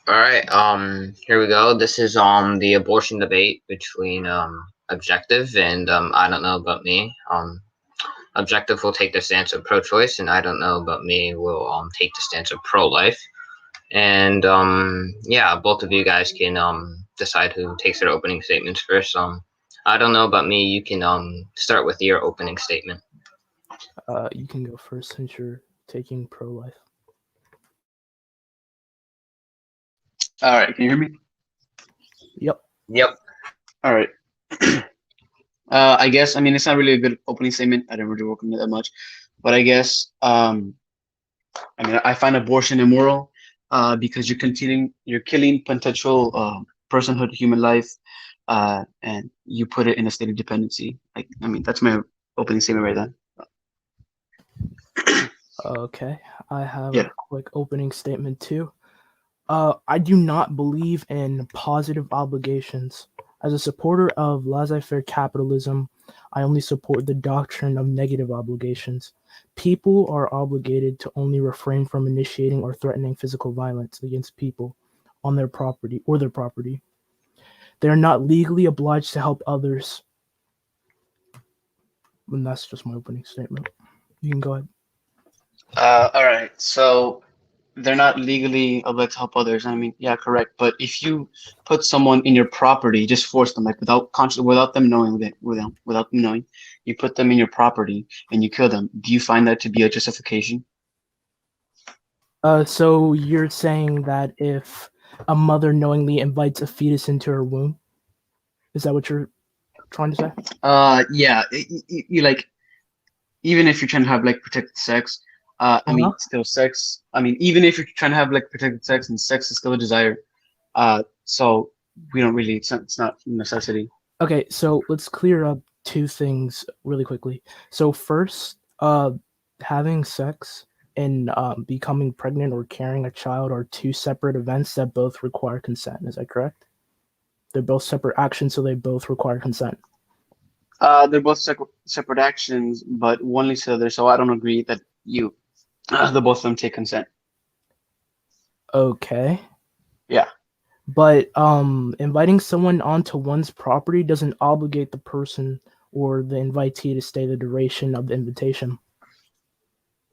All right. Here we go. This is the abortion debate between Objective and I don't know about me. Objective will take the stance of pro-choice, and I don't know about me will take the stance of pro-life. And yeah, both of you guys can decide who takes their opening statements first. I don't know about me. You can start with your opening statement. You can go first since you're taking pro-life. All right, can you hear me? Yep. Yep. All right. I guess it's not really a good opening statement. I didn't really work on it that much, but I guess I find abortion immoral because you're killing potential personhood, human life, and you put it in a state of dependency. That's my opening statement right there. Okay, I have Yeah. a quick opening statement too. I do not believe in positive obligations. As a supporter of laissez-faire capitalism, I only support the doctrine of negative obligations. People are obligated to only refrain from initiating or threatening physical violence against people on their property or their property. They are not legally obliged to help others. And that's just my opening statement. You can go ahead. All right. So they're not legally obliged to help others. Yeah, correct. But if you put someone in your property, just force them, like without them knowing without them knowing, you put them in your property and you kill them. Do you find that to be a justification? So you're saying that if a mother knowingly invites a fetus into her womb, is that what you're trying to say? Yeah. You like, even if you're trying to have like protected sex, still sex. Even if you're trying to have like protected sex and sex is still a desire, so we don't really. It's not a necessity. Okay, so let's clear up two things really quickly. So first, having sex and becoming pregnant or carrying a child are two separate events that both require consent. Is that correct? They're both separate actions, so they both require consent. They're both separate actions, but one leads to the other. So I don't agree that the both of them take consent. Okay. Yeah. But inviting someone onto one's property doesn't obligate the person or the invitee to stay the duration of the invitation.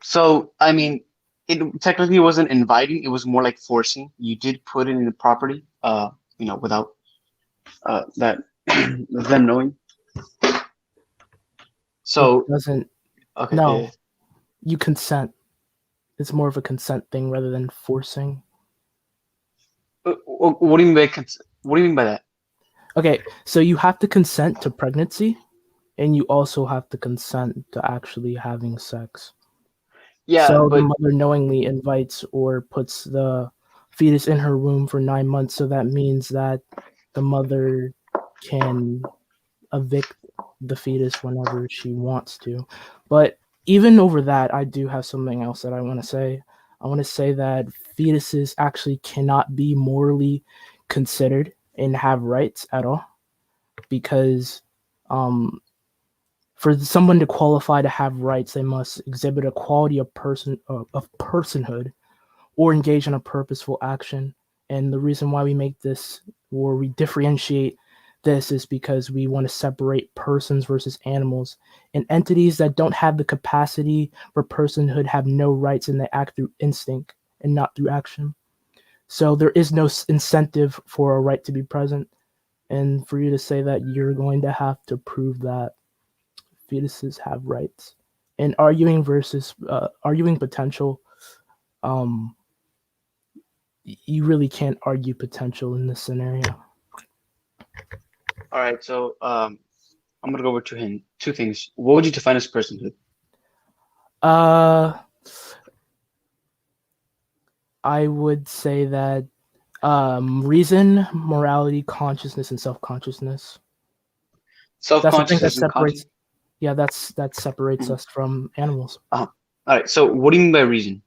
So it technically wasn't inviting; it was more like forcing. You did put it in the property, without that them knowing. So it doesn't. okay. No, Yeah. you consent. It's more of a consent thing rather than forcing. What do you mean by What do you mean by that? Okay, so you have to consent to pregnancy, and you also have to consent to actually having sex. Yeah, so but the mother knowingly invites or puts the fetus in her womb for 9 months, so that means that the mother can evict the fetus whenever she wants to. But even over that, I do have something else that I want to say. I want to say that fetuses actually cannot be morally considered and have rights at all, because for someone to qualify to have rights, they must exhibit a quality of personhood or engage in a purposeful action. And the reason why we make this, or we differentiate this, is because we want to separate persons versus animals. And entities that don't have the capacity for personhood have no rights, and they act through instinct and not through action. So there is no incentive for a right to be present. And for you to say that, you're going to have to prove that fetuses have rights. And arguing potential, you really can't argue potential in this scenario. all right. So I'm gonna go over to two things. What would you define as personhood? I would say that reason, morality, consciousness, and self-consciousness. That's the thing that separates. Yeah, that separates us from animals. All right. So what do you mean by reason?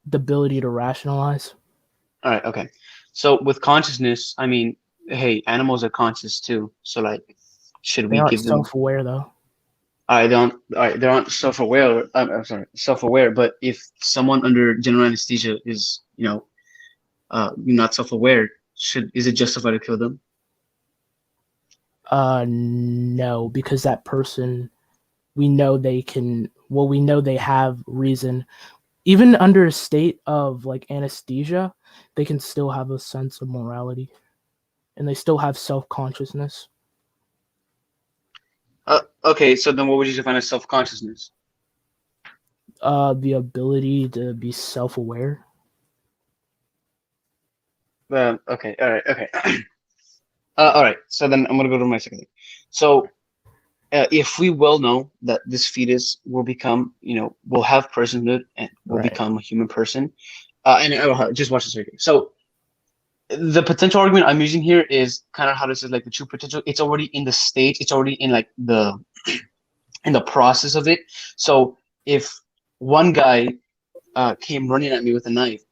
The ability to rationalize. All right. Okay. So with consciousness, hey, animals are conscious too. So like, should They we aren't give them? self-aware though. they aren't self-aware. I'm sorry, self-aware. But if someone under general anesthesia is, not self-aware, is it justified to kill them? No, because that person, we know they have reason. Even under a state of like anesthesia, they can still have a sense of morality, and they still have self-consciousness. Okay, so then what would you define as self-consciousness? The ability to be self-aware. Okay, all right, okay. All right, so then I'm gonna go to my second thing. So, if we well know that this fetus will become, will have personhood and will Right. become a human person, and just watch this right here. So, the potential argument I'm using here is kind of how this is like the true potential. It's already in the stage. It's already in like in the process of it. So, if one guy came running at me with a knife,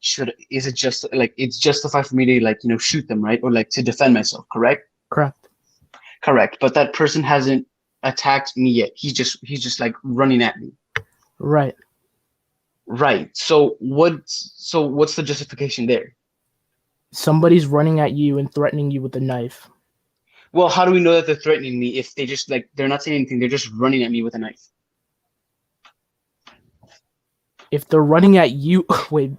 is it just like it's justified for me to like shoot them, right, or like to defend myself? Correct. Correct. But that person hasn't attacked me yet. He's just like running at me. Right. So what's the justification there? Somebody's running at you and threatening you with a knife. Well, how do we know that they're threatening me if they just like they're not saying anything? They're just running at me with a knife. If they're running at you, wait.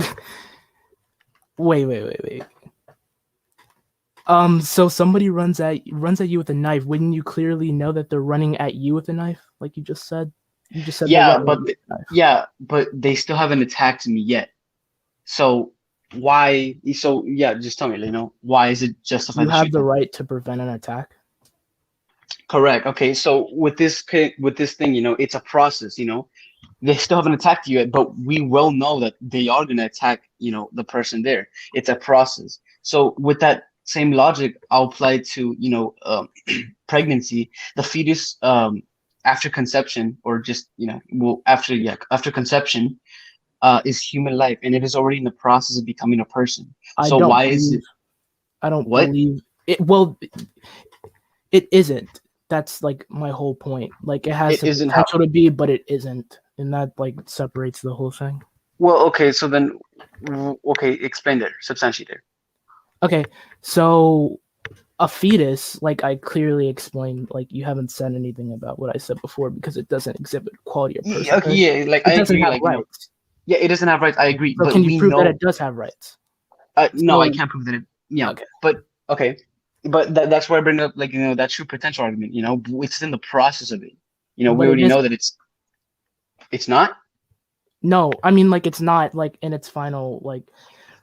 So somebody runs at you with a knife. Wouldn't you clearly know that they're running at you with a knife, like you just said? You just said but they still haven't attacked me yet. So why? So yeah, just tell me. Why is it justified? You have the right to prevent an attack. Correct. Okay. So with this thing, it's a process. They still haven't attacked you yet, but we well know that they are going to attack, the person there. It's a process. So with that same logic, I'll apply it to, pregnancy. The fetus, after conception, or just, after conception, is human life, and it is already in the process of becoming a person. So why is it? I don't believe it. Well, it isn't. That's like my whole point. Like it has the potential to be, but it isn't. And that like separates the whole thing. Well, okay, so then, explain there, substantiate there. Okay, so a fetus, like I clearly explained, like you haven't said anything about what I said before because it doesn't exhibit quality of person. Okay, yeah, like it I doesn't agree, have like rights. Yeah, it doesn't have rights. I agree. So but can you prove know, that it does have rights? No, I can't prove that. Okay. But okay, but that's where I bring up like that true potential argument. It's in the process of it. We already know that it's not. No, I mean like it's not like in its final like.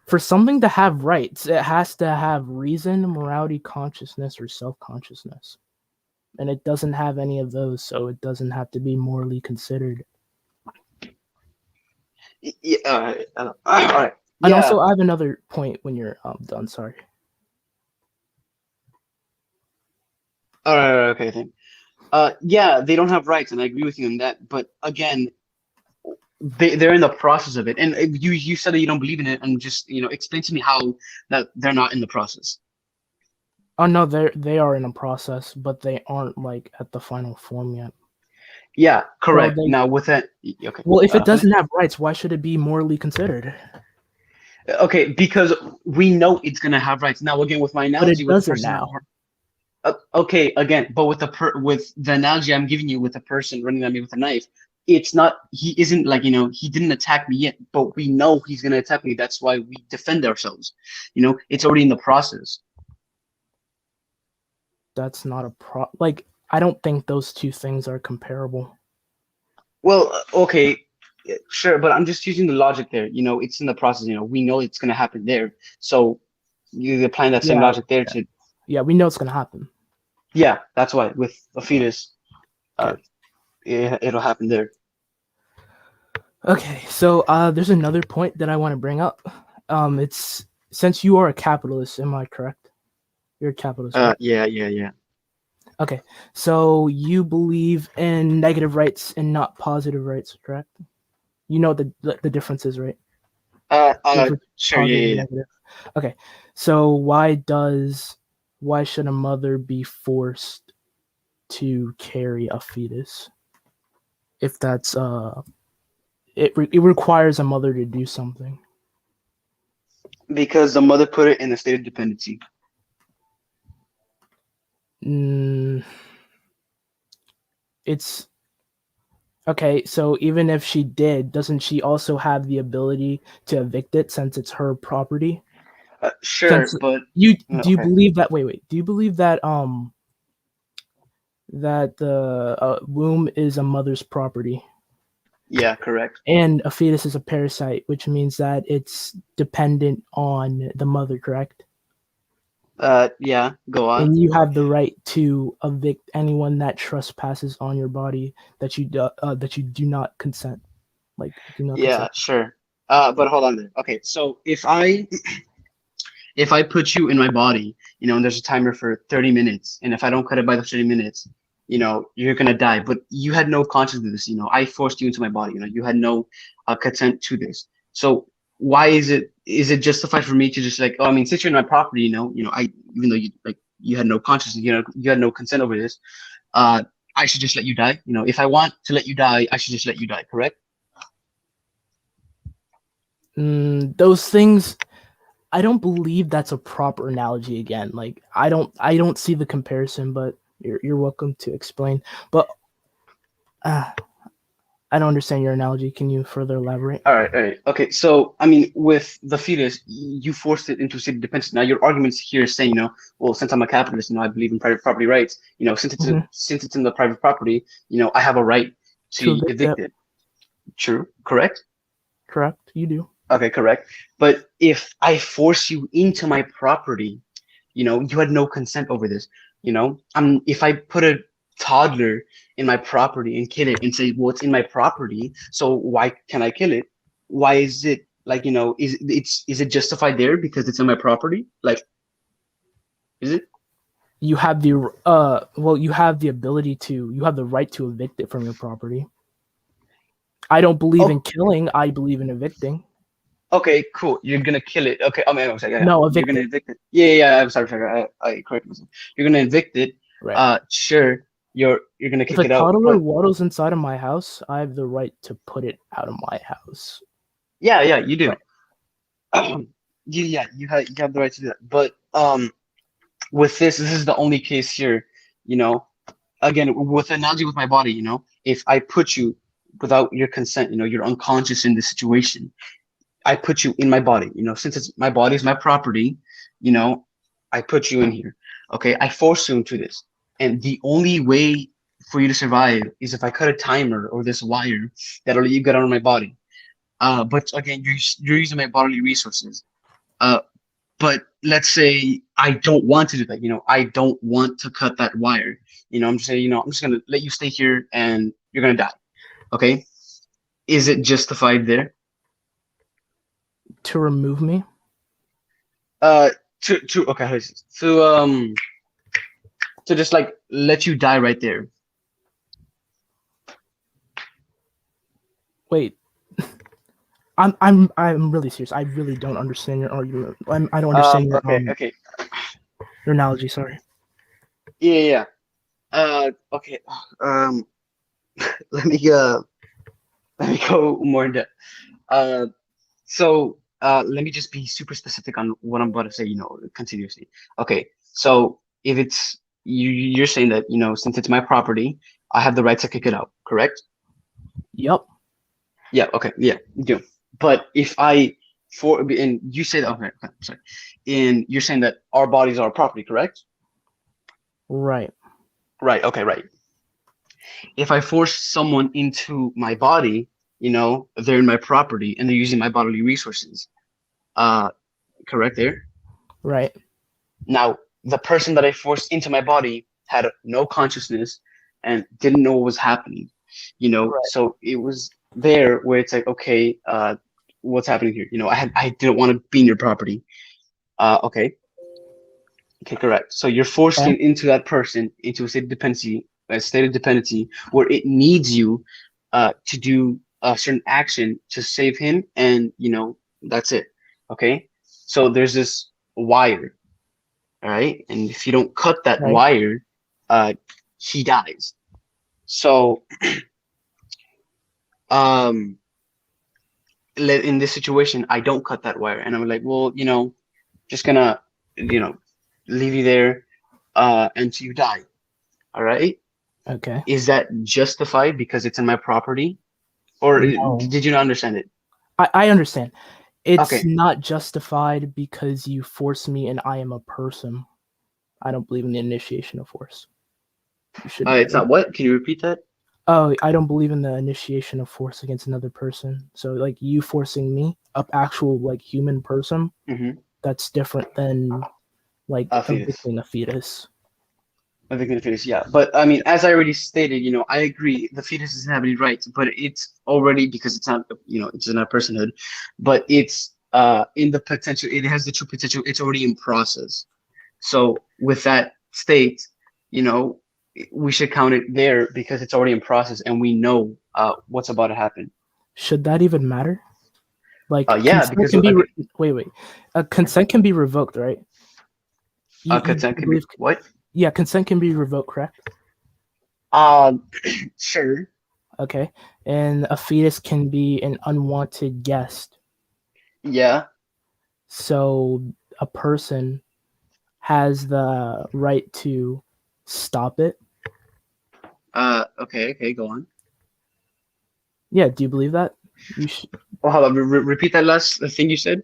For something to have rights, it has to have reason, morality, consciousness, or self-consciousness. And it doesn't have any of those, so it doesn't have to be morally considered. Yeah, all right. And also, I have another point when you're done. Sorry. All right, okay, then. Yeah, they don't have rights, and I agree with you on that. But again, they're in the process of it, and you said that you don't believe in it, and just explain to me how that they're not in the process. Oh no, they are in a process, but they aren't like at the final form yet. Yeah, correct. Well, now with that, okay. Well, if it doesn't have rights, why should it be morally considered? Okay, because we know it's gonna have rights. Now again, with my analogy, but it doesn't now. Okay, again, but with the analogy I'm giving you with a person running at me with a knife, it's not. He isn't like he didn't attack me yet, but we know he's gonna attack me. That's why we defend ourselves. It's already in the process. That's not a like. I don't think those two things are comparable. Well, okay, sure, but I'm just using the logic there. It's in the process. We know it's gonna happen there, so you're applying that same logic there to. Yeah, we know it's gonna happen. Yeah, that's why with a fetus, it'll happen there. Okay, so there's another point that I want to bring up. It's since you are a capitalist, am I correct? You're a capitalist. Right? Yeah. Okay, so you believe in negative rights and not positive rights, correct? You know the differences, right? Sure, yeah. Okay, so why should a mother be forced to carry a fetus? if that's it requires a mother to do something. Because the mother put it in a state of dependency. Mm, it's okay. So even if she did, doesn't she also have the ability to evict it since it's her property? Sure, Since but you do you okay. believe that? Wait. Do you believe that that the womb is a mother's property Yeah, correct. and a fetus is a parasite, which means that it's dependent on the mother, correct? Yeah, go on. And you have the right to evict anyone that trespasses on your body that you do not consent, like do not Yeah, consent. sure. But hold on there. Okay, so if I put you in my body, and there's a timer for 30 minutes, and if I don't cut it by the 30 minutes, you're gonna die. But you had no consciousness. I forced you into my body. You had no consent to this. So why is it justified for me to just like, oh, I mean, since you're in my property, I even though you had no consciousness, you had no consent over this, uh, I should just let you die. If I want to let you die, I should just let you die. Correct? Those things, I don't believe that's a proper analogy. Again, like I don't see the comparison, but you're welcome to explain. But I don't understand your analogy. Can you further elaborate? All right. Okay. So, I mean, with the fetus, you forced it into a state of dependence. Now, your arguments here is saying, well, since I'm a capitalist, I believe in private property rights. Mhm. Since it's in the private property, I have a right To to evict it, evict it. True. Correct. correct? You do. Okay. Correct. But if I force you into my property, you had no consent over this. If I put a toddler in my property and kill it and say, well, it's in my property, so why can I kill it? Why is it like, is it justified there because it's in my property? Like, is it? You have the you have the ability to, you have the right to evict it from your property. I don't believe in Oh, killing. I believe in evicting. okay, cool. You're gonna kill it. Okay. I mean, I'm sorry, yeah. No, You're evict gonna it. evict it. Yeah. I'm sorry. I corrected myself. You're gonna evict it. Right. Sure. You're gonna If kick a it out, toddler but waddles inside of my house, I have the right to put it out of my house. yeah, you do. Right. You have the right to do that. But with this is the only case here, you know. Again, with analogy with my body, if I put you without your consent, you're unconscious in this situation. I put you in my body, since it's my body is my property, you know, I put you in here. Okay, I force you into this, and the only way for you to survive is if I cut a timer or this wire that'll let you get out of my body. But again, you're using my bodily resources. Uh, but let's say I don't want to do that. I don't want to cut that wire. I'm just saying, I'm just gonna let you stay here and you're gonna die. Okay? Is it justified there? To remove me? Uh, to okay, to just like let you die right there. Wait. I'm really serious. I really don't understand your argument. I don't understand Okay. your analogy. Sorry. Yeah. Okay. Um, let me let me go more in depth. Uh, so let me just be super specific on what I'm about to say. Continuously. Okay. So if it's you're saying that since it's my property, I have the right to kick it out. Correct? Yep. Yeah. Okay. Yeah. You do. But if I and you say that okay, sorry, and you're saying that our bodies are our property, correct? Right. Right. Okay. Right. If I force someone into my body, they're in my property and they're using my bodily resources. Uh, correct there. Right. Now, the person that I forced into my body had no consciousness and didn't know what was happening. Right. So it was there where it's like, okay, what's happening here? I didn't want to be in your property. Okay. Okay, correct. So you're Okay. forcing into that person into a state of dependency where it needs you to do a certain action to save him, and that's it. Okay, so there's this wire, all right, and if you don't cut that Right. wire, uh, he dies. So um, in this situation, I don't cut that wire, and I'm like, well, just gonna, you know, leave you there, until you die. All right. Okay. Is that justified because it's in my property, or No. did you not understand it? I understand. It's Okay. not justified because you force me and I am a person. I don't believe in the initiation of force. You should. It's not what? Can you repeat that? Oh, I don't believe in the initiation of force against another person. So like you forcing me, a actual like human person, Mm-hmm. that's different than like A fetus. evicting a fetus. I think the fetus, yeah. But I mean, as I already stated, I agree the fetus doesn't have any rights, but it's already because it's not, it's not personhood, but it's in the potential. It has the true potential. It's already in process. So with that state, you know, we should count it there because it's already in process and we know what's about to happen. Should that even matter? Like Yeah, consent because can be again, wait. Consent can be revoked, right? You consent can be believe what? yeah, consent can be revoked, correct? Um, sure. Okay. And a fetus can be an unwanted guest. Yeah. So a person has the right to stop it. Okay. Okay. Go on. Yeah, do you believe that? You should. Oh, hold on. Repeat that last thing you said.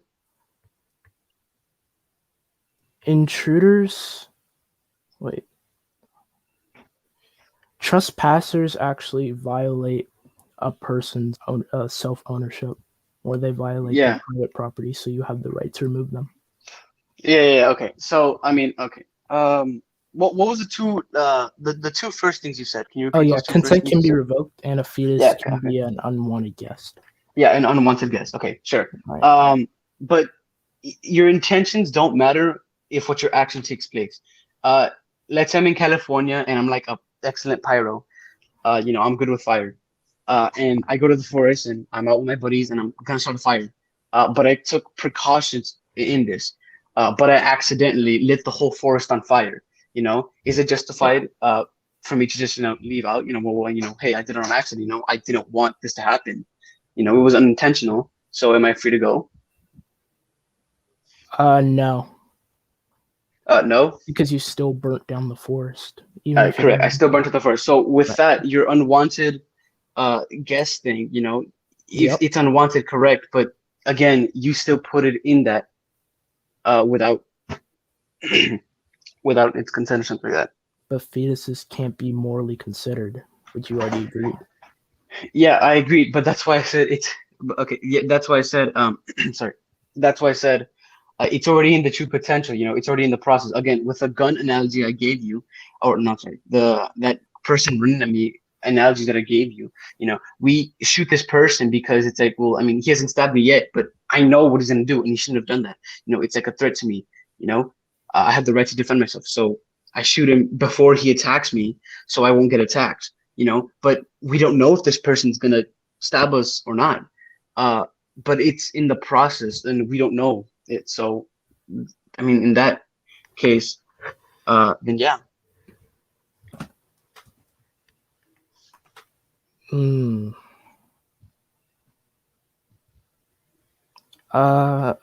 Intruders. Wait. Trespassers actually violate a person's self ownership, or they violate their Yeah. private property. So you have the right to remove them. Yeah. Okay. So I mean, okay. What was the two first things you said? Can you Oh repeat yeah, those two first consent things can you be said? revoked, and a fetus Yeah. can Okay. be an unwanted guest. Yeah, an unwanted guest. Okay, sure. Right. But your intentions don't matter if what your action takes place. Uh, let's say I'm in California and I'm like a excellent pyro. I'm good with fire. And I go to the forest and I'm out with my buddies and I'm gonna start a fire. But I took precautions in this. But I accidentally lit the whole forest on fire. Is it justified for me to just leave out? Hey, I did it on accident. I didn't want this to happen. It was unintentional. So am I free to go? No, No. because you still burnt down the forest, even if you Correct. I didn't. still burnt to the forest. So with Right. that, your unwanted guess thing, if Yep. it's unwanted, correct, but again, you still put it in that without without its consent or something like that. But fetuses can't be morally considered, which you already agreed. Yeah, I agree, but that's why I said it's okay. Yeah, that's why I said sorry. That's why I said it's already in the true potential. It's already in the process. Again, with the gun analogy I gave you, or not sorry, that person running at me analogy that I gave you. We shoot this person because it's like, well, I mean, he hasn't stabbed me yet, but I know what he's gonna do, and he shouldn't have done that. It's like a threat to me. I have the right to defend myself, so I shoot him before he attacks me, so I won't get attacked. But we don't know if this person's gonna stab us or not. But it's in the process, and we don't know it. So, I mean, in that case, then yeah. Hmm. Uh,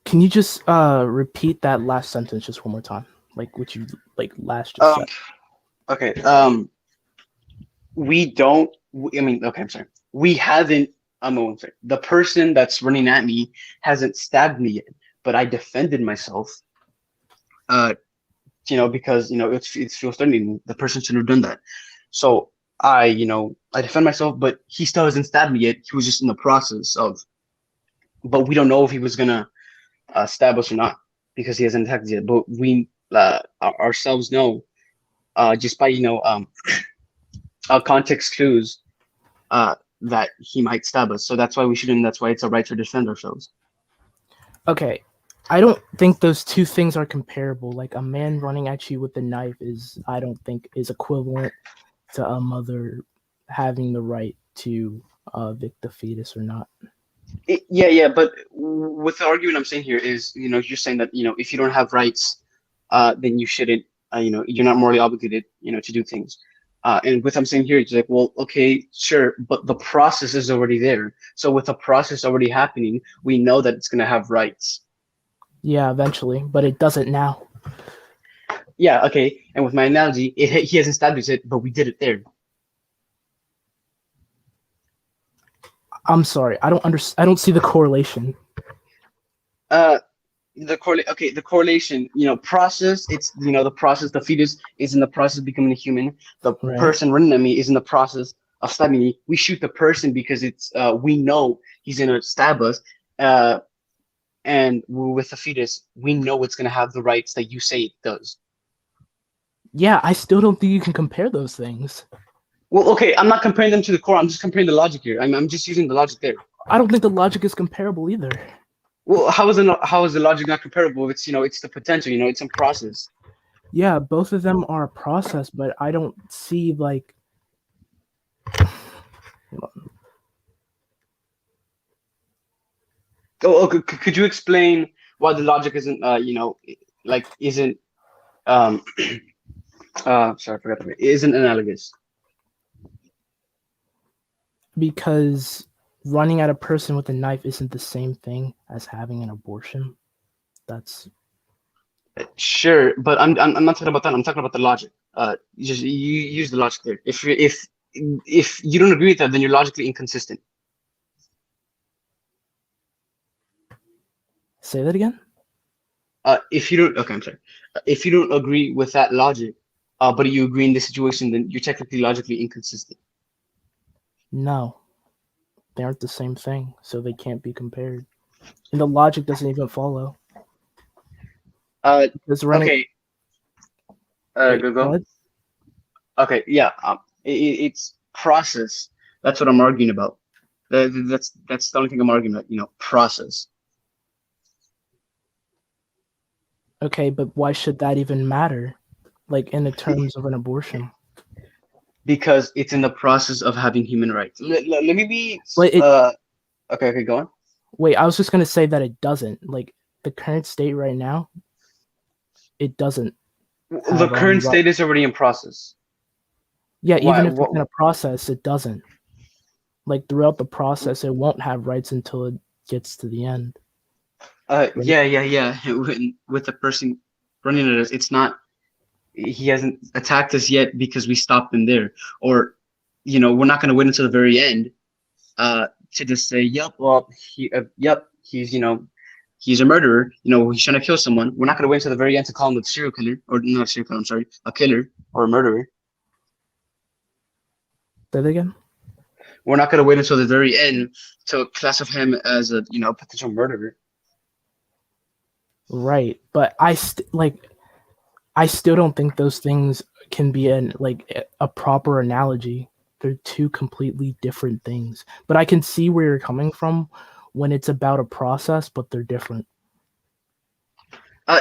can you just repeat that last sentence just one more time, like what you like last just said? Okay. We don't. I mean, okay. I'm sorry. We haven't. I'm sorry. The person that's running at me hasn't stabbed me yet, but I defended myself. Because it's feels threatening. The person shouldn't have done that. So I defend myself, but he still hasn't stabbed me yet. He was just in the process of. But we don't know if he was gonna stab us or not because he hasn't attacked us yet. But we ourselves know just by context clues that he might stab us. So that's why we shouldn't. That's why it's a right to defend ourselves. Okay, I don't think those two things are comparable. Like a man running at you with a knife I don't think is equivalent to a mother having the right to evict the fetus or not. Yeah. But with the argument I'm saying here is, you're saying that if you don't have rights, then you shouldn't. You're not morally obligated, to do things. And with I'm saying here, it's like, well, okay, sure, but the process is already there. So with the process already happening, we know that it's gonna have rights. Yeah, eventually, but it doesn't now. Yeah, okay. And with my analogy, he hasn't established it, but we did it there. I'm sorry, I don't see the correlation. The correlation, process, it's, the process, the fetus is in the process of becoming a human. The Right. person running at me is in the process of stabbing me. We shoot the person because it's we know he's gonna stab us. And with the fetus, we know it's gonna have the rights that you say it does. Yeah, I still don't think you can compare those things. Well, okay, I'm not comparing them to the core. I'm just comparing the logic here. I'm just using the logic there. I don't think the logic is comparable either. Well, how is the logic not comparable? It's it's the potential. It's in process. Yeah, both of them are a process, but I don't see like. Oh, could you explain why the logic isn't isn't sorry, I forgot the word. Isn't analogous? Because running at a person with a knife isn't the same thing as having an abortion. That's Sure, but I'm not talking about that. I'm talking about the logic. You use the logic there. If you don't agree with that, then you're logically inconsistent. Say that again. If you don't, okay, I'm sorry. If you don't agree with that logic, but you agree in this situation, then you're technically logically inconsistent. No, they aren't the same thing, so they can't be compared. And the logic doesn't even follow. Okay. Go. Okay, yeah. It's process. That's what I'm arguing about. That's the only thing I'm arguing about. Process. Okay, but why should that even matter? Like in the terms of an abortion? Because it's in the process of having human rights. Let me be. Okay, go on. Wait, I was just gonna say that it doesn't. Like the current state right now, it doesn't. The current state is already in process. Yeah, even if it's in a process, it doesn't. Like throughout the process, it won't have rights until it gets to the end. Right? Yeah. With the person running at us, it's not. He hasn't attacked us yet because we stopped him there, or we're not going to wait until the very end to just say, yep, he's a murderer. He's trying to kill someone. We're not going to wait until the very end to call him a serial killer, or not a serial killer. I'm sorry, a killer or a murderer. Say that again. We're not going to wait until the very end to classify him as a potential murderer. Right, but I still don't think those things can be a proper analogy. They're two completely different things. But I can see where you're coming from when it's about a process, but they're different.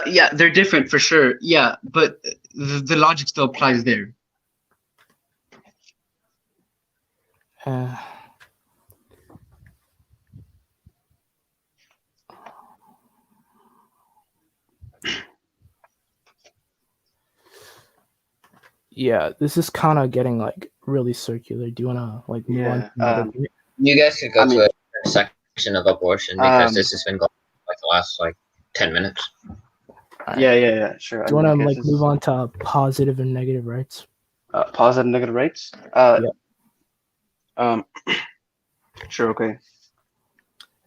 Yeah, they're different for sure. Yeah, but the logic still applies there. Yeah, this is kind of getting really circular. Do you want to move on? You guys could go to a section of abortion because this has been going the last 10 minutes. Right. Yeah, sure. Do you want to move on to positive and negative rights? Positive and negative rights? Sure, okay.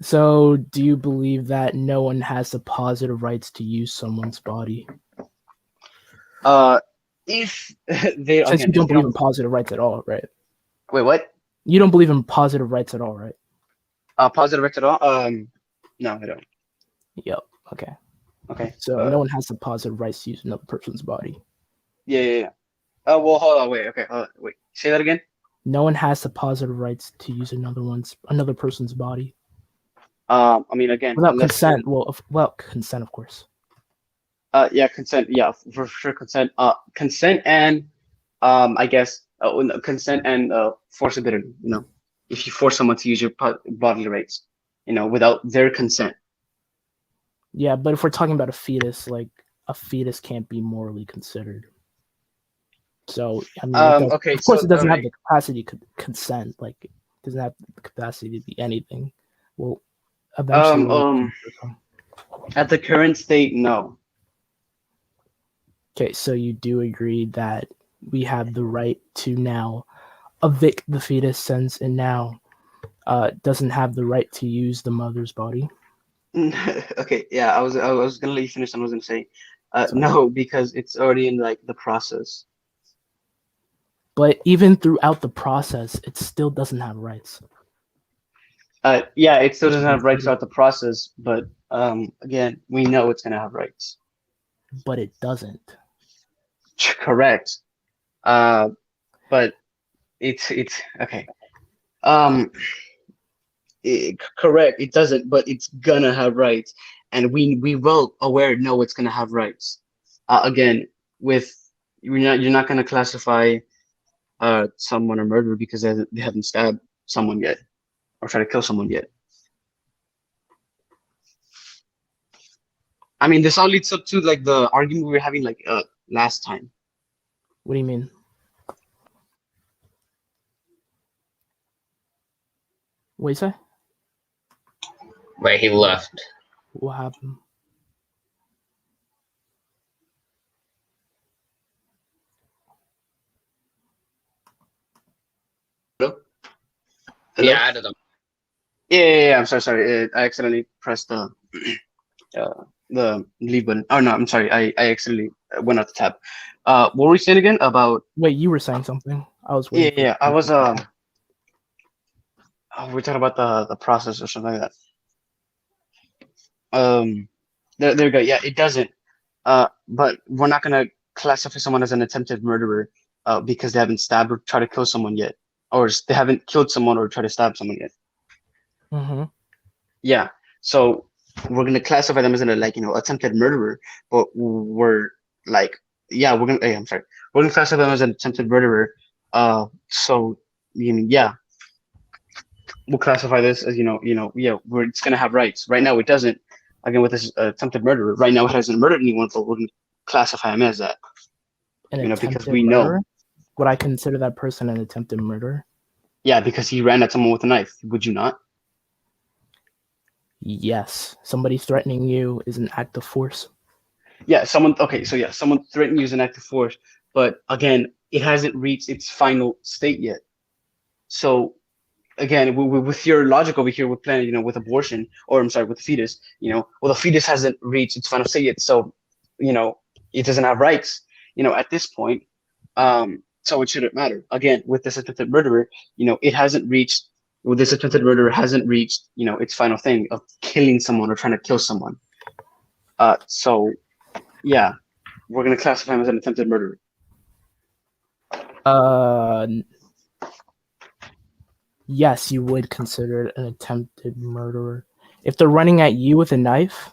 So, do you believe that no one has the positive rights to use someone's body? If they since you don't believe in positive rights at all, right? Wait, what? You don't believe in positive rights at all, right? Positive rights at all? No, I don't. Yep. Okay. Okay. So no one has the positive rights to use another person's body. Yeah. Well, hold on. Wait. Okay. Wait. Say that again. No one has the positive rights to use another person's body. I mean, again, without consent. Well, consent, of course. Yeah, consent. Yeah, for sure, consent. Consent and I guess consent and forcibility. If you force someone to use your bodily rights, without their consent. Yeah, but if we're talking about a fetus, a fetus can't be morally considered. So I mean, it does, Okay. of course, So it doesn't have alright. the capacity to consent. Like, it doesn't have the capacity to be anything. Well, eventually, At the current state, no. okay. So you do agree that we have the right to now evict the fetus, since it now doesn't have the right to use the mother's body. Okay. Yeah. I was gonna let you finish. I was gonna say, So, no, because it's already in like the process. but even throughout the process, it still doesn't have rights. Yeah, it still doesn't have rights throughout the process, but again, we know it's gonna have rights. But it doesn't. Correct. But it's okay. Um, correct. It doesn't, but it's gonna have rights, and we well aware know it's gonna have rights. Again, with you're not gonna classify someone a murderer because they haven't stabbed someone yet or try to kill someone yet. I mean, this all leads up to like the argument we were having like last time. What do you mean? What you say? Wait, he left. What happened? Hello? Yeah, I don't know. Yeah. I'm sorry. I accidentally pressed the leave button. Oh no, I'm sorry. I accidentally went off the tab. What were we saying again about? Wait, you were saying something. I was Yeah, waiting for. I was we're talking about the process or something like that. There we go. Yeah, it doesn't. But we're not gonna classify someone as an attempted murderer, because they haven't stabbed or tried to kill someone yet, or they haven't killed someone or tried to stab someone yet. Mm-hmm. Yeah. So we're gonna classify them as an like attempted murderer, but we're like yeah we're gonna hey, I'm sorry we're gonna classify them as an attempted murderer. So yeah, we'll classify this as yeah it's gonna have rights. Right now it doesn't. Again, with this attempted murderer, right now it hasn't murdered anyone, but we're gonna classify him as that. An Because attempted we murderer? know. Would I consider that person an attempted murderer? Yeah, because he ran at someone with a knife. Would you not? Yes. Somebody threatening you is an act of force. Yeah, someone. Okay, so yeah, someone threatened you as an act of force, but again, it hasn't reached its final state yet. So again, with your logic over here, with planning, with abortion, or I'm sorry, with the fetus, well, the fetus hasn't reached its final state yet, so it doesn't have rights, at this point. So it shouldn't matter. Again, with this attempted murderer, it hasn't reached. Well, this attempted murderer hasn't reached, its final thing of killing someone or trying to kill someone. So yeah, we're gonna classify him as an attempted murderer. Yes, you would consider it an attempted murderer. If they're running at you with a knife,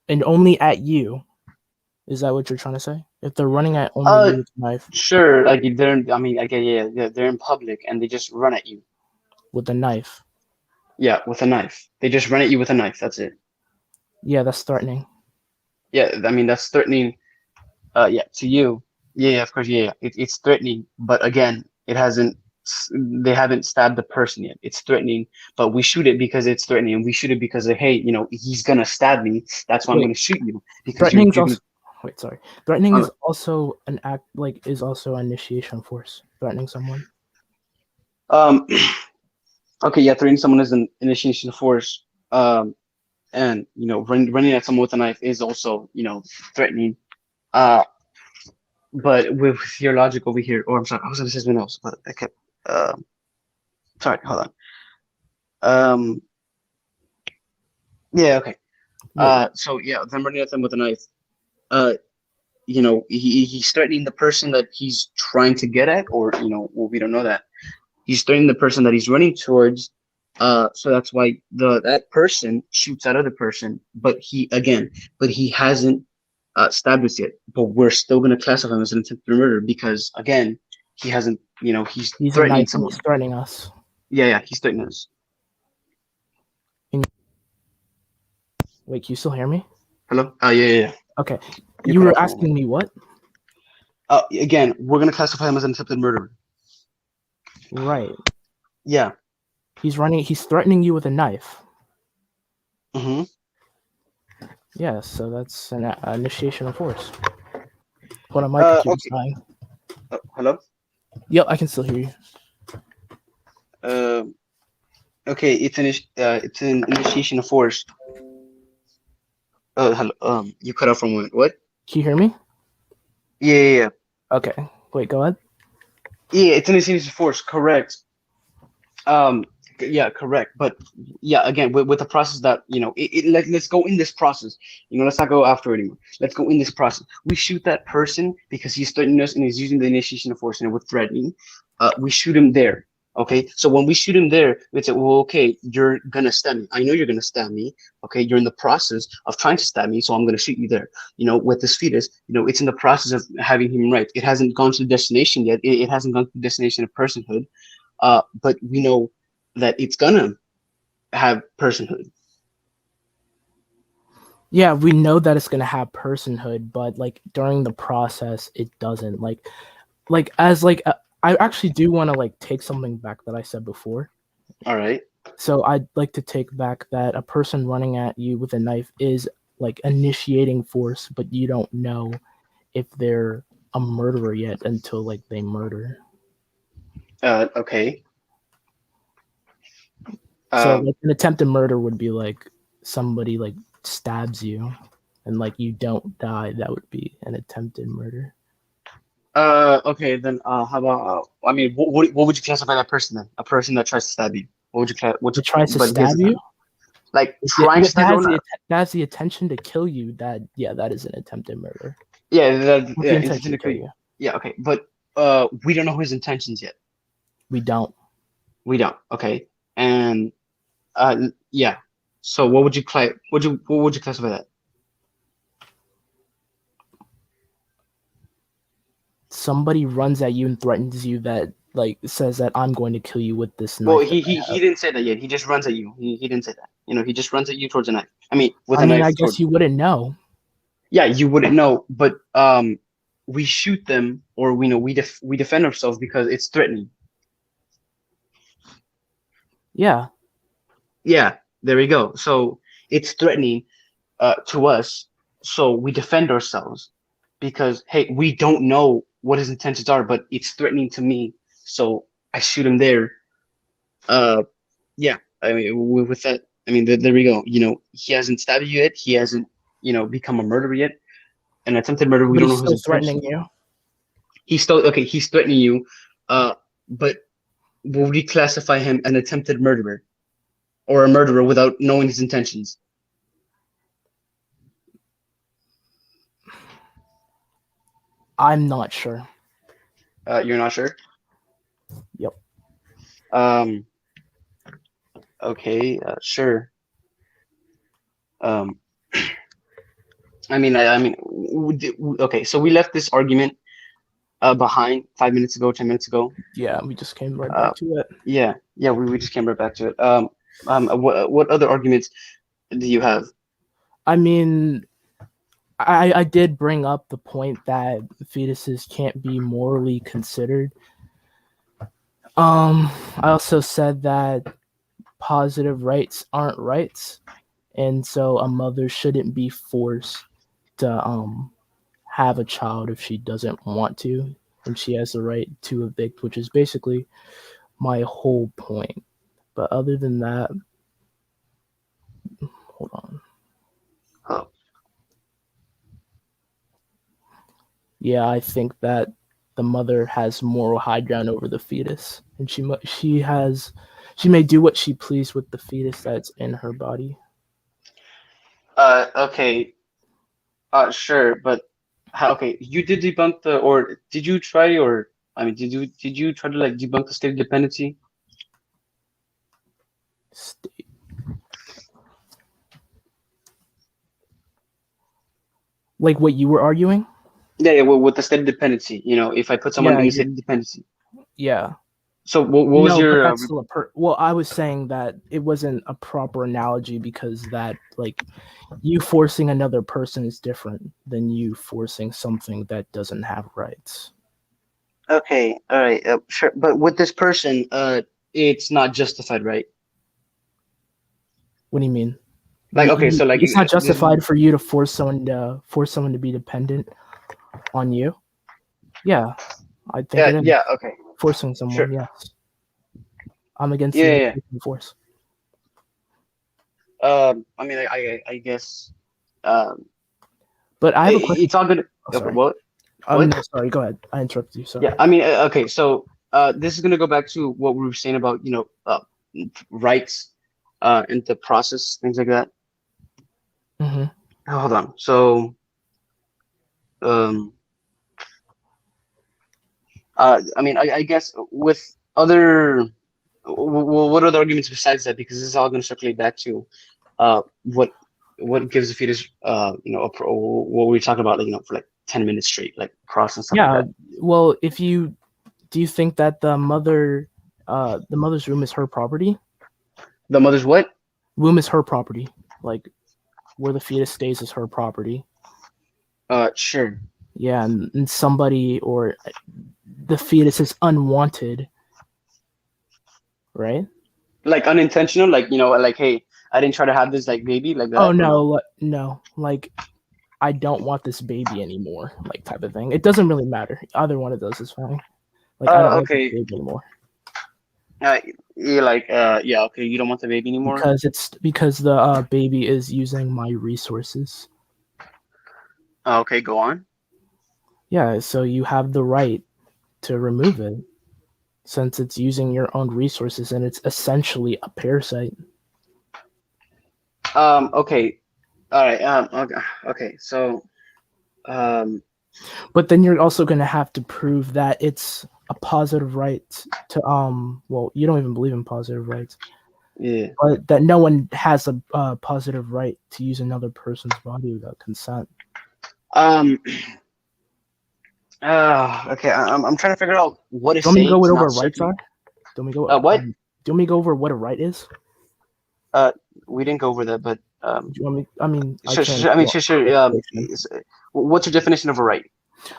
and only at you, is that what you're trying to say? If they're running at only you with a knife. Sure, like I mean, they're in public and they just run at you. With a knife. Yeah, with a knife. They just run at you with a knife. That's it. Yeah, that's threatening. Yeah, I mean that's threatening. Yeah, to you. Yeah, of course. Yeah. It's threatening, but again, it hasn't. They haven't stabbed the person yet. It's threatening, but we shoot it because it's threatening, and we shoot it because hey, he's gonna stab me. That's why I'm gonna shoot you because threatening you're also. Wait, sorry. Threatening is also an act. Like, is also an initiation force. Threatening someone. Okay, yeah, threatening someone is an initiation force. And running at someone with a knife is also threatening. But with your logic over here, or I'm sorry, I was gonna say something else, but I kept. Sorry, hold on. Yeah, okay. So yeah, them running at them with a knife. He's threatening the person that he's trying to get at, or well, we don't know that. He's threatening the person that he's running towards. So that's why that person shoots at other person, but he hasn't stabbed us yet. But we're still going to classify him as an attempted murder because again, he hasn't. He's threatening someone. He's threatening us. Yeah, he's threatening us. Wait, can you still hear me? Hello. Yeah. Okay. You were asking me what? Again, we're gonna classify him as an attempted murderer. Right. Yeah. He's threatening you with a knife. Mm-hmm. Yeah, so that's an initiation of force. Hold on, my computer's Okay. dying. Hello. Yep, I can still hear you. Okay, it's an initiation of force. Hello. You cut off for a moment. What? Can you hear me? Yeah. Okay. Wait, go ahead. Yeah, it's an initiation of force. Correct. Yeah, correct. But yeah, again, with the process that let's go in this process. Let's not go after it anymore. Let's go in this process. We shoot that person because he's threatening us and he's using the initiation of force and we're threatening. We shoot him there. Okay, so when we shoot him there, we say, well, okay, you're gonna stab me. I know you're gonna stab me. Okay, you're in the process of trying to stab me, so I'm gonna shoot you there. With this fetus, it's in the process of having human rights. It hasn't gone to the destination yet. It hasn't gone to the destination of personhood. But we know that it's gonna have personhood. Yeah, we know that it's gonna have personhood, but like during the process, it doesn't. I actually do want to like take something back that I said before. All right. So I'd like to take back that a person running at you with a knife is like initiating force, but you don't know if they're a murderer yet until like they murder. Okay. So like an attempted murder would be like somebody like stabs you and like you don't die. That would be an attempted murder. Okay, then how about I mean, what would you classify that person then? A person that tries to stab you. What would you class? It tries to stab you. Like trying to stab you. That has the intention to kill you. That is an attempted murder. Yeah, intention to kill you. Yeah, okay, but we don't know his intentions yet. We don't. Okay, and yeah. So what would you what would you classify that? Somebody runs at you and threatens you that like says that I'm going to kill you with this knife. Well, he didn't say that yet. He just runs at you. He didn't say that. He just runs at you towards a knife. I mean, with a knife. I guess you wouldn't know. Yeah, you wouldn't know, but we shoot them, or we defend ourselves because it's threatening. Yeah. Yeah, there we go. So it's threatening to us, so we defend ourselves because hey, we don't know what his intentions are, but it's threatening to me, so I shoot him there. Yeah, I mean with that, I mean there we go. He hasn't stabbed you yet. He hasn't become a murderer yet. An attempted murder, we don't know his intentions. Threatening you. He's threatening you. But will we classify him an attempted murderer or a murderer without knowing his intentions? I'm not sure. You're not sure? Yep. Okay. Sure. I mean, okay. So we left this argument behind 5 minutes ago, 10 minutes ago. Yeah, we just came right back to it. Yeah. We just came right back to it. What other arguments do you have? I mean, I did bring up the point that fetuses can't be morally considered. I also said that positive rights aren't rights, and so a mother shouldn't be forced to have a child if she doesn't want to, and she has the right to evict, which is basically my whole point. But other than that, hold on. Oh. Yeah, I think that the mother has moral high ground over the fetus, and she may do what she please with the fetus that's in her body. Okay. Sure, but okay, you did debunk or did you try, or I mean, did you try to like debunk the state dependency? State. Like what you were arguing? Yeah, well, with the state dependency, if I put someone in the state dependency. Yeah. So what was No, your? but that's still well, I was saying that it wasn't a proper analogy because that like you forcing another person is different than you forcing something that doesn't have rights. Okay, all right, sure. But with this person, it's not justified, right? What do you mean? Like, okay, so like It's not this. justified for you to force someone to be dependent on you. Yeah, I think it is. Yeah. Okay. Forcing someone, Sure. yes. I'm against Yeah. the Yeah. use of force. I mean, I guess. But I have a question. It's all good. Oh, Okay. sorry. What? No, sorry. Go ahead. I interrupted you. Sorry. Yeah. I mean, okay. So, this is gonna go back to what we were saying about rights, and the process, things like that. Mm-hmm. Hold on. So, um, I mean, I guess with other, what other arguments besides that? Because this is all going to circulate back to, what gives a fetus, what we were talking about, like, for like 10 minutes straight, like cross and stuff Yeah. like that. Well, do you think that the mother's room is her property? The mother's what? Room is her property. Like where the fetus stays is her property. Sure. Yeah, and somebody or the fetus is unwanted, right? Like unintentional, like, like, hey, I didn't try to have this like baby like that. Oh no, no, like I don't want this baby anymore, like type of thing. It doesn't really matter. Either one of those is fine. Like I don't want this Okay. baby anymore. You're like, yeah, okay, you don't want the baby anymore? Because the baby is using my resources. Okay, go on. Yeah, so you have the right to remove it since it's using your own resources and it's essentially a parasite. Okay. All right. Okay. So, but then you're also going to have to prove that it's a positive right to well, you don't even believe in positive rights. Yeah. But that no one has a positive right to use another person's body without consent. Okay. I'm trying to figure out what is saying. Do you want me to go over over rights are? Do you want me what? Do you want me to go over what a right is? We didn't go over that, but Do you want me? I mean, sure. Sure. What's your definition of a right?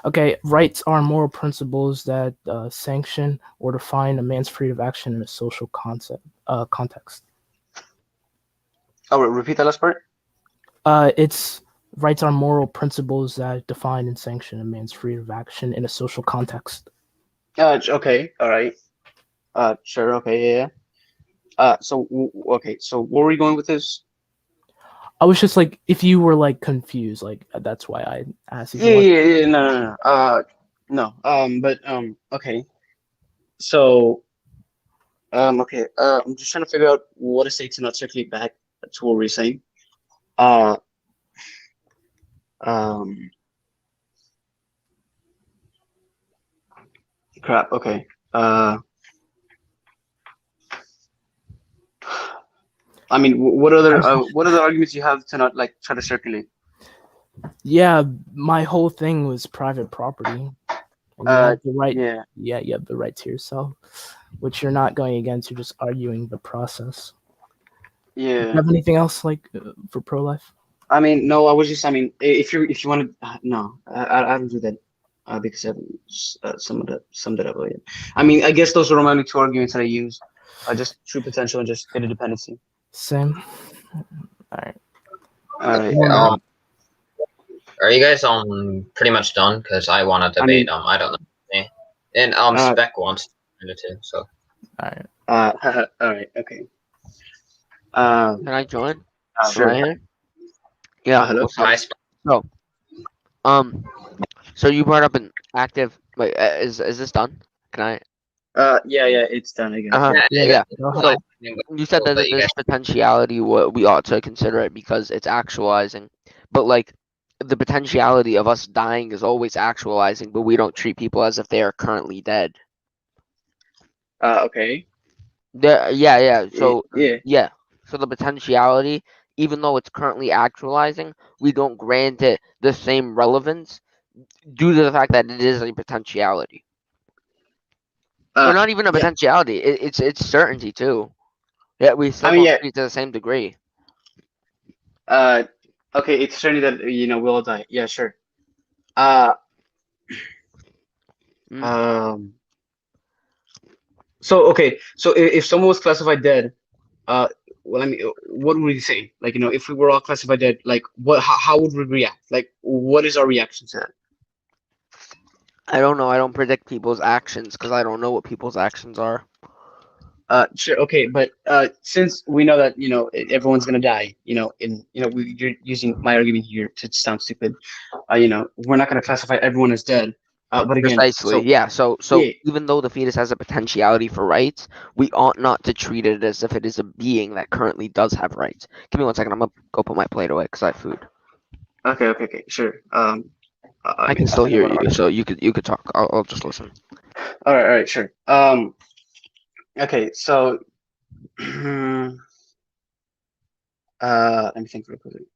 Okay, rights are moral principles that sanction or define a man's freedom of action in a social context. Oh, repeat that last part. It's rights are moral principles that define and sanction a man's freedom of action in a social context. Okay. All right. Sure. Okay. Yeah. So okay. So where are we going with this? I was just like, if you were like confused, like that's why I asked you. Yeah. No. But okay. So, okay. I'm just trying to figure out what to say to not circulate back to what we're saying. Crap. Okay. I mean, what other arguments you have to not like try to circulate? Yeah, my whole thing was private property. And you have the right. Yeah. You have the right to yourself, which you're not going against. You're just arguing the process. Yeah. Do you have anything else like for pro-life? I mean, no. I was just. I mean, if you want to, no, I don't do that. Because I summed it up. I mean, I guess those are my only two arguments that I use. Just true potential and just interdependency. Same. All right. Are you guys pretty much done? Because I want to debate. I don't know. And Spec wants to do it too. So. All right. All right. Okay. Can I join? Sure. Right. Yeah. Hello. Hi, So, so you brought up an active. Wait, is this done? Can I? Yeah, it's done again. Yeah. So you said that there's potentiality. What we ought to consider it because it's actualizing, but like the potentiality of us dying is always actualizing, but we don't treat people as if they are currently dead. Okay. Yeah. So yeah. So the potentiality, even though it's currently actualizing, we don't grant it the same relevance due to the fact that it is a potentiality. Or not even a yeah. potentiality. It's certainty too. Yeah, we still I mean, don't yeah. treat it to the same degree. Okay, it's certainly that we'll all die. Yeah, sure. Uh, Mm. um. So okay, so if someone was classified dead, uh, well, I mean, what would we say? Like, if we were all classified dead, like, how would we react? Like, what is our reaction to that? I don't know. I don't predict people's actions because I don't know what people's actions are. Sure, okay, but since we know that everyone's gonna die, you're using my argument here to sound stupid. We're not gonna classify everyone as dead. But again, Precisely. so Yeah. So yeah, even though the fetus has a potentiality for rights, we ought not to treat it as if it is a being that currently does have rights. Give me 1 second. I'm gonna go put my plate away because I have food. okay, sure. I I can mean, still I hear want you, to. so you could talk. I'll just listen. All right, sure. Okay, so let me think real quickly.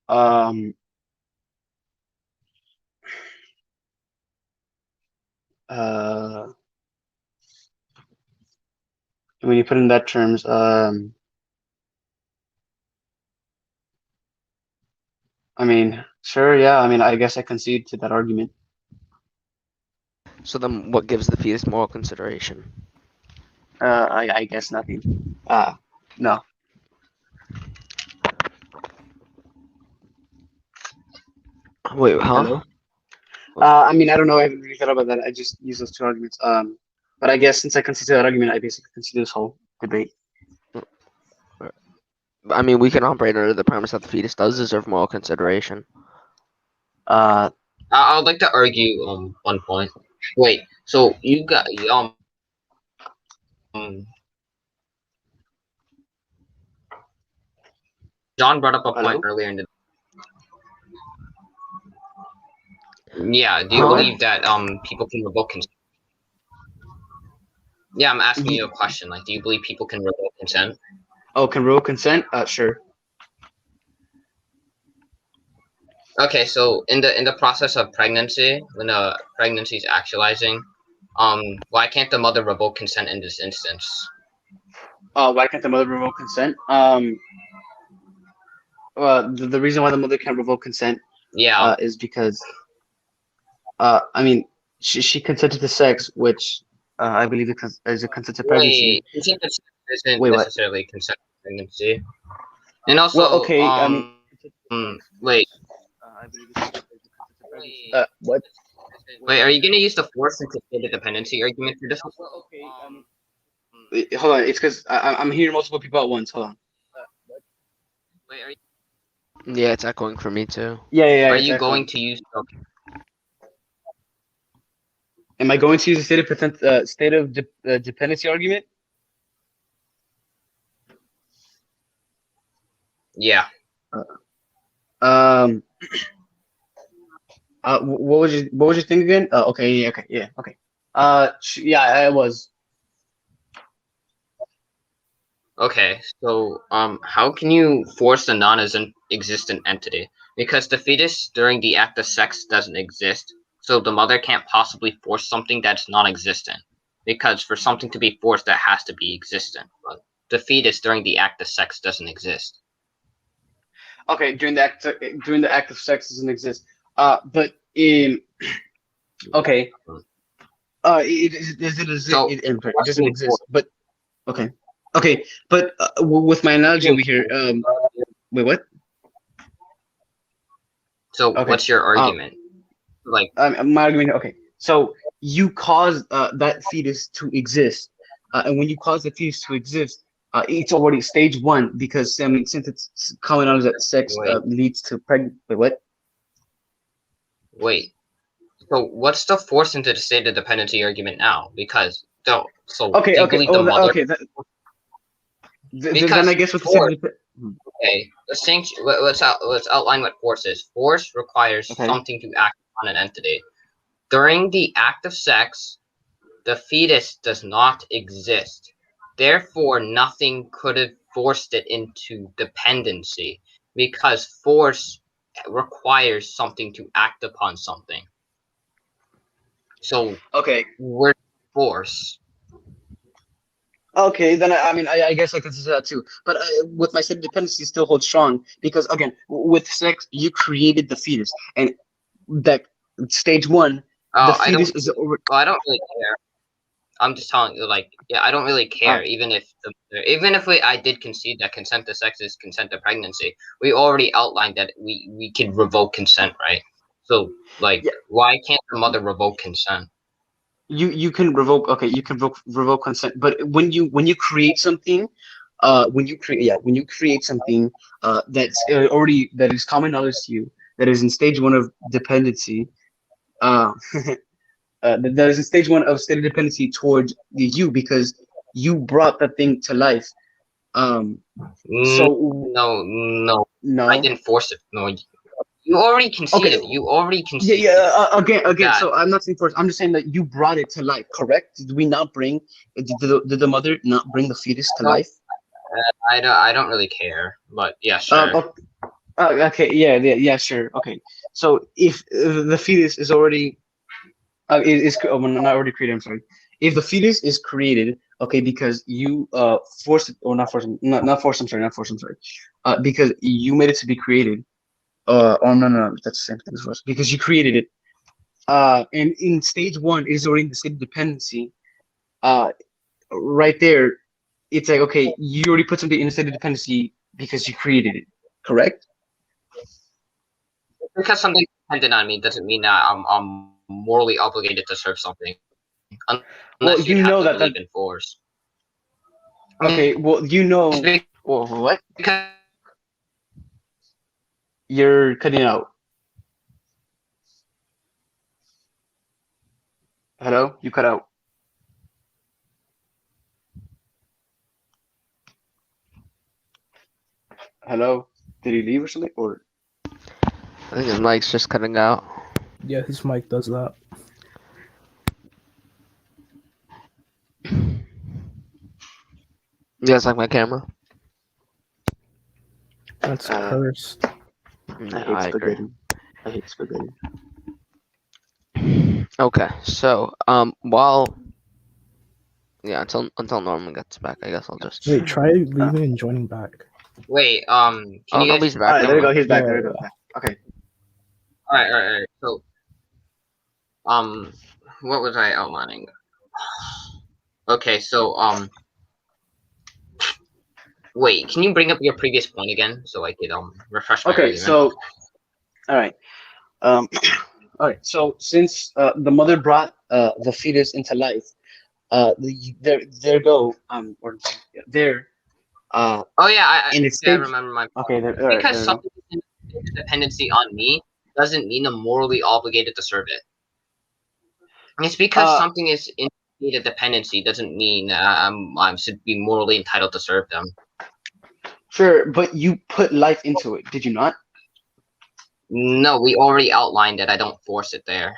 Um, uh, when you put in that terms, I mean, sure, yeah. I mean, I guess I concede to that argument. So then, what gives the fetus moral consideration? I guess nothing. No. Wait, huh? Hello. I mean, I don't know. I haven't really thought about that. I just use those two arguments. But I guess since I concede to that argument, I basically concede this whole debate. I mean, we can operate under the premise that the fetus does deserve moral consideration. Uh, I would like to argue 1 point. Wait, so you got John brought up a point hello. earlier in the. Yeah, do you Huh? believe that people can revoke consent? Yeah, I'm asking Ye- you a question. Like, do you believe people can revoke consent? Oh, can rule consent? Sure. Okay, so in the process of pregnancy, when the pregnancy is actualizing, why can't the mother revoke consent in this instance? Why can't the mother revoke consent? Well, the reason why the mother can't revoke consent Yeah. is because I mean, she consented to sex, which I believe is a consented pregnancy. Wait, consent isn't Wait, what? necessarily consent to pregnancy. And Well, also, okay. I mean, wait, I believe is a consented pregnancy. What? wait, are you gonna use the force and the dependency argument for this one? Well, okay. I mean, hold on. It's because I'm hearing multiple people at once. Hold on. Wait, Yeah, it's echoing for me too. Yeah. are It's you echoing. going to use? Am I going to use the state of dependency argument? Yeah. Um. What was your thing again? Okay. Yeah. Okay. Yeah. I was. Okay, so how can you force a non-existent entity? Because the fetus during the act of sex doesn't exist, so the mother can't possibly force something that's non-existent. Because for something to be forced, that has to be existent. But the fetus during the act of sex doesn't exist. Okay. During the act of sex doesn't exist. But in. Okay. It doesn't exist. But okay. Okay. But with my analogy over here, wait, what? So Okay. what's your argument? Like, My argument. Okay. So you cause that fetus to exist, and when you cause the fetus to exist, it's already stage one because I mean, since it's coming out that sex leads to pregnant. Wait, what? wait. So what's the force into the state of dependency argument now? Because so Okay. do you Okay. believe the mother? Okay. Then Because I guess what the force. Okay, let's outline what force is. Force requires Okay. something to act on an entity. During the act of sex, the fetus does not exist. Therefore, nothing could have forced it into dependency because force requires something to act upon something. So Okay. we're force. Okay, then I mean, I guess I consider that too. But with my state of dependency, still holds strong because again, with sex, you created the fetus, and that stage one, the I don't. fetus is over. Well, I don't really care. I'm just telling you, like, yeah, I don't really care. Even if I did concede that consent to sex is consent to pregnancy, we already outlined that we can revoke consent, right? So, like, Yeah. why can't the mother revoke consent? You can revoke. Okay, you can revoke consent. But when you create something, when you create something that's already that is common knowledge to you, that is in stage one of dependency, uh, that is in stage one of state of dependency towards you because you brought that thing to life. So No, I no. didn't force it. No, you already conceded. Okay. You already Yeah, conceded. yeah. Again. that. So I'm not saying first. I'm just saying that you brought it to life. Correct? Did we not bring? Did the mother not bring the fetus to No, life? I don't really care, but yeah, sure. Okay. Yeah. Sure. Okay. So if the fetus is already well, not already created. I'm sorry. If the fetus is created, okay, because you forced it or not forced, not forced. I'm sorry, not forced. I'm sorry. Because you made it to be created. Oh no, that's the same thing as forced because you created it. And in stage one is already in the state of dependency. Right there, it's like okay, you already put something in a state of dependency because you created it. Correct? Because something depended on me doesn't mean that I'm morally obligated to serve something. Unless Well, you you have know to that believe in force. Okay, well, you know. Well, what? Because You're cutting out. Hello? You cut out. Hello? Did he leave or something? Or I think his mic's just cutting out. Yeah, his mic does that. You guys like my camera? That's cursed. I agree. I hate spaghetti. Okay, so until Norman gets back, I guess I'll just Wait, try leaving and joining back. wait, can you guys? nobody's back. Alright, there you go. He's back. Yeah. There you go. Okay. All right. So, what was I outlining? Okay, so wait, can you bring up your previous point again so I could refresh my Okay. reasoning? So, all right. All right. So since the mother brought the fetus into life, there go or there. Oh yeah, in its I stage. remember my point. Okay. There, all right, Because there something is in dependency on me doesn't mean I'm morally obligated to serve it. It's because something is in state of dependency doesn't mean I'm should be morally entitled to serve them. Sure, but you put life into it, did you not? No, we already outlined it. I don't force it there.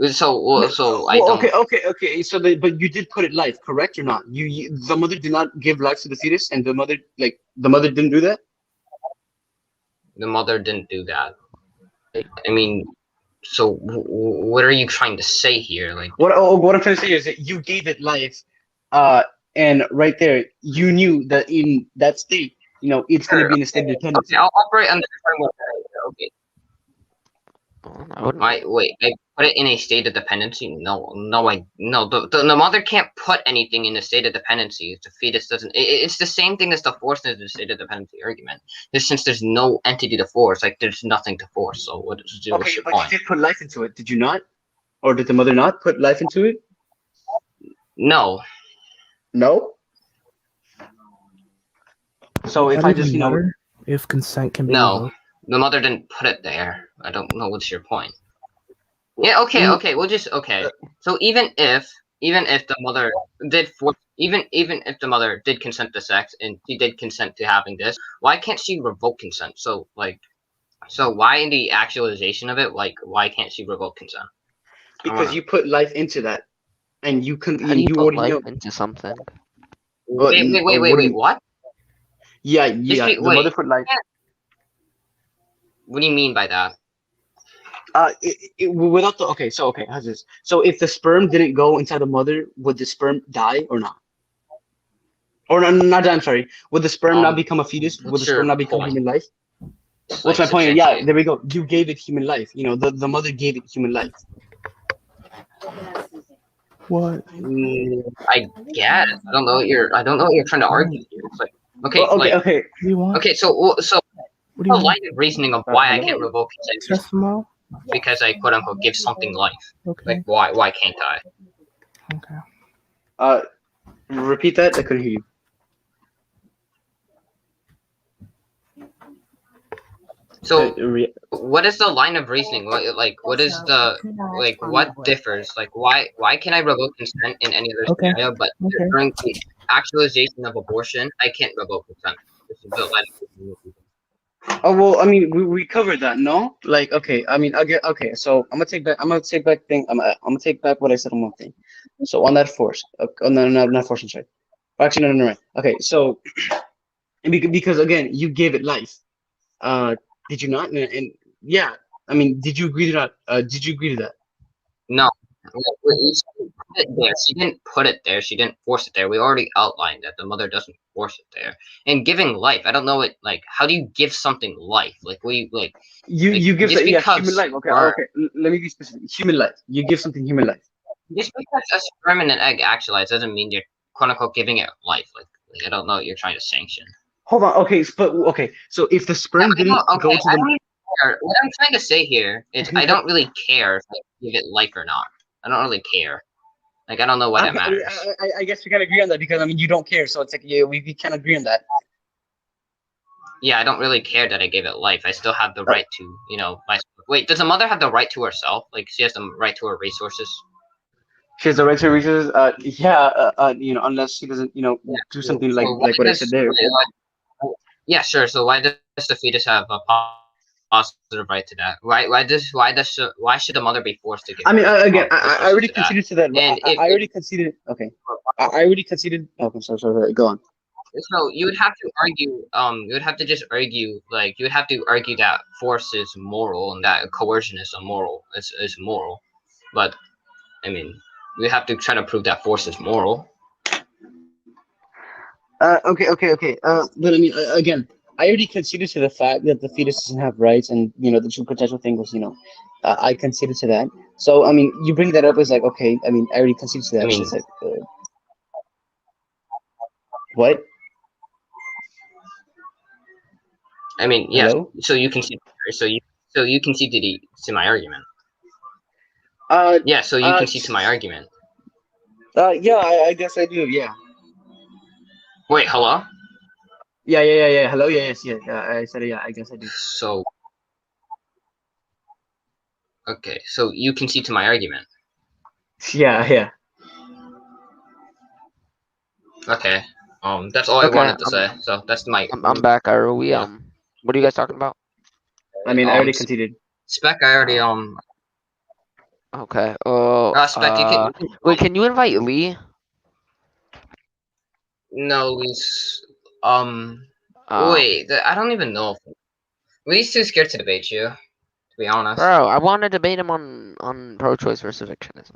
So I don't. Okay. So, but you did put it life, correct or not? The mother did not give life to the fetus, and the mother didn't do that. The mother didn't do that. I mean, so what are you trying to say here? Like, what I'm trying to say is that you gave it life, and right there, you knew that in that state, it's going to be in a state of dependency. Okay, I'll operate under the framework. Okay. I put it in a state of dependency. No. The mother can't put anything in a state of dependency. The fetus doesn't. It's the same thing as the force in the state of dependency argument. Since there's no entity to force, like there's nothing to force. So what's your point? You did put life into it, did you not? Or did the mother not put life into it? No. No. So if I just if consent can be revoked? The mother didn't put it there. I don't know what's your point. Yeah, okay. We'll just So even if the mother did even if the mother did consent to sex and she did consent to having this, why can't she revoke consent? So why in the actualization of it, why can't she revoke consent? Because you put life into that, and you can. How do you put life into something? Wait, what? Yeah. The mother put life. What do you mean by that? Without the okay, so okay, how's this? So if the sperm didn't go inside the mother, would the sperm die or not? Or no, not die, I'm sorry. Would the sperm not become a fetus? Would What's the sperm your not become point? human life? It's What's like my point? Yeah, substantiate. there we go. You gave it human life. You know, the mother gave it human life. What? I guess. I don't know what you're trying to argue here. It's like, okay, Well, okay, like, okay. What do you want? okay, so What do the you want? line of reasoning of why I hello? can't revoke consent is Stress tomorrow? because I quote unquote give something life. Okay. Like, why can't I? Okay. Repeat that. I couldn't hear you. So, what is the line of reasoning? What is the what differs? Like, why can I revoke consent in any other Okay. scenario, but Okay. during the actualization of abortion, I can't revoke consent? This is the line of reasoning. Oh well, I mean, we covered that, no? Like, okay, I mean, okay. So I'm gonna take back I'm gonna take back what I said on one thing. So on that force, no, not force. I'm sorry. Actually, no. Okay, so because again, you gave it life. Did you not? And yeah, I mean, did you agree to that? Did you agree to that? No. She didn't put it there. She didn't force it there. We already outlined that the mother doesn't force it there. And giving life, I don't know what how do you give something life? You give just human life. Okay, Let me be specific. Human life. You give something human life. Just because a sperm and an egg actualize doesn't mean you're quote unquote giving it life. Like I don't know what you're trying to sanction. Hold on. Okay, so if the sperm didn't go to the what I'm trying to say here is I don't really care if I give it life or not. I don't really care. Like I don't know why that matters. I guess we can agree on that because I mean you don't care, so it's like we can agree on that. Yeah, I don't really care that I gave it life. I still have the right to, wait, does a mother have the right to herself? Like she has the right to her resources? She has the right to her resources. Unless she doesn't, do something like what I said there. Yeah, sure. So why does the fetus have a positive right to that? Why should the mother be forced to give? I mean, again, I already conceded to that. And I already conceded. Okay, I already conceded. Oh, I'm sorry. Go on. So you would have to argue. You would have to just argue. Like you would have to argue that force is moral and that coercion is immoral. Is moral, but I mean, we have to try to prove that force is moral. Okay. But I mean, again, I already conceded to the fact that the fetus doesn't have rights, and the true potential thing was, I conceded to that. So I mean, you bring that up as like, okay, I mean, I already conceded to that. I mean, it's like, what? I mean, yes. Hello? So you concede. So you conceded to my argument. Yeah. So you concede to my argument. Yeah, I guess I do. Yeah. Wait, hello? Yeah. Hello, yes. I said yeah. I guess I do. So, okay, so you concede to my argument. Yeah. Okay. That's all I wanted to say. So that's my. I'm back. Are we what are you guys talking about? I mean, I already conceded. Spec, I already Okay. Spec, you can. Wait, can you invite Lee? No, Lee's. Wait, I don't even know. Lee's too scared to debate you. To be honest. Bro, I want to debate him on pro-choice versus evictionism.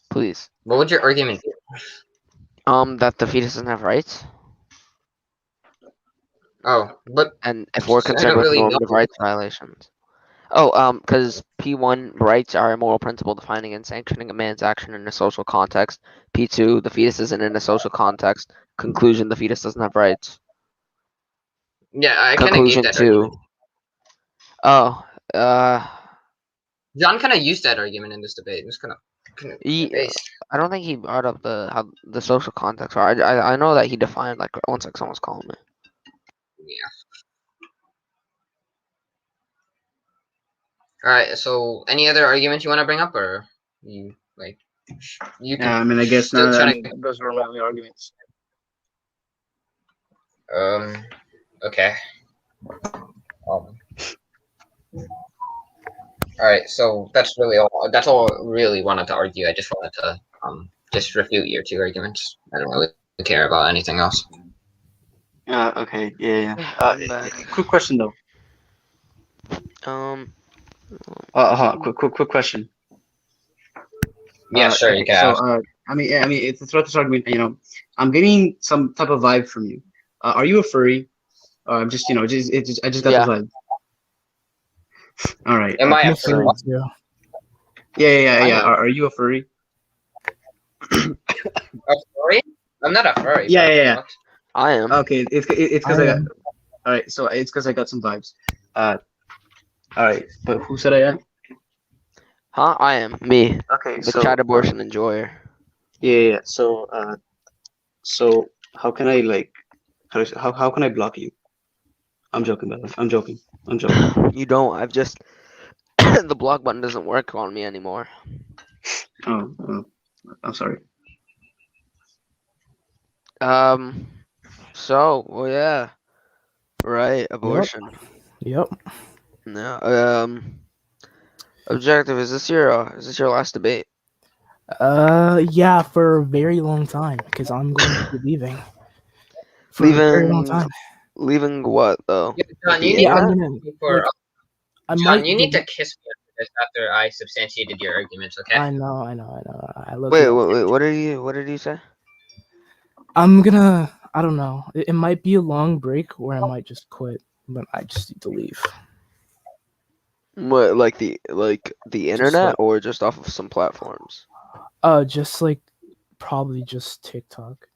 Please. What would your argument be? That the fetus doesn't have rights. Oh, but and if we're concerned with normative rights violations. Oh, because P1 rights are a moral principle defining and sanctioning a man's action in a social context. P2, the fetus isn't in a social context. Conclusion, the fetus doesn't have rights. Yeah, I kind of gave that argument. Oh, John kind of used that argument in this debate. It's kind of I don't think he brought up the social context. I know that he defined like one sec, someone's calling me. Yeah. All right. So, any other arguments you want to bring up, or you can? Yeah, I mean, I guess not. Those were my arguments. Okay. All right. So that's really all. That's all I really wanted to argue. I just wanted to just refute your two arguments. I don't really care about anything else. Okay. Yeah. Quick question though. Quick question. Yeah, sure, you can So, ask. it's throughout this argument, I'm getting some type of vibe from you. Are you a furry? I'm just, I just got Yeah. the vibe. All right. Am I I'm a a furry furry? too. Yeah. I am. Are you a furry? A furry? I'm not a furry. Yeah, but yeah. what? I am. Okay, it's because I I got. am. All right, so it's because I got some vibes. All right, but who said I am? Huh? I am. Me. Okay, The so child abortion enjoyer. yeah. So how can I like, how can I block you? I'm joking, by the way. I'm joking. You don't. I've just the block button doesn't work on me anymore. Oh, I'm sorry. So, well, yeah. Right, abortion. Yep. No. Objective, is this your last debate? Yeah, for a very long time because I'm going to be leaving. For a very long time. Leaving what though? Yeah, John, The you need Yeah, I'm internet? gonna. for Like, I John, might. you need to kiss me after this after I substantiated your arguments, okay? I know. I love Wait, you. what did you say? I'm gonna. I don't know. It might be a long break, or I might just quit. But I just need to leave. What, like the internet like- or just off of some platforms? Just like probably just TikTok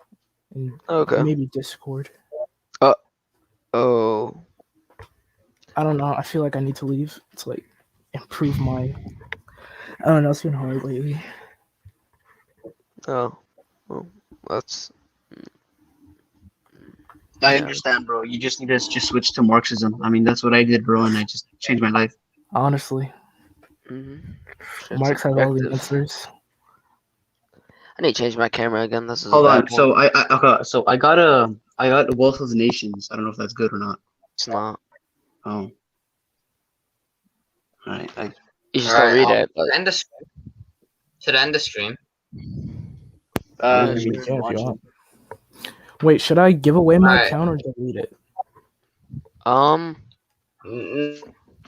and Okay. maybe Discord. Oh. I don't know. I feel like I need to leave to like improve my. I don't know. It's been hard lately. Oh. Well, that's I Yeah. understand, bro. You just need to just switch to Marxism. I mean, that's what I did, bro, and I just changed my life. Honestly, Shit's Marx has all the objective. answers. I need to change my camera again. This is Hold a bad on. one. So I got a Wealth of the Nations. I don't know if that's good or not. It's not. Oh. All right. You should still read it, but To end the stream. To end the stream. Yeah, You you can can if watch you it. want. Wait, should I give away my Alright. account or delete it? Mm,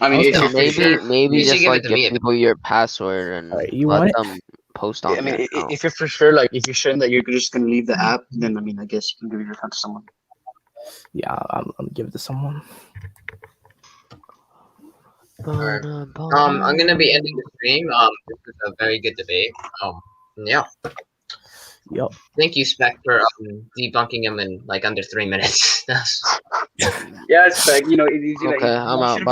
I mean, Okay. if you're maybe sure. maybe You should just give it like to give me. people your password and Alright, you let want it? them post on I mean, their account. if you're for sure, like, if you're sure that you're just gonna leave the app, then I mean, I guess you can give your account to someone. Yeah, I'm gonna give it to someone. Alright. I'm gonna be ending the stream. This was a very good debate. Yeah. Yep. Thank you, Spec, for debunking him in like under 3 minutes. Yeah, it's like, Okay, I'm out. Bye.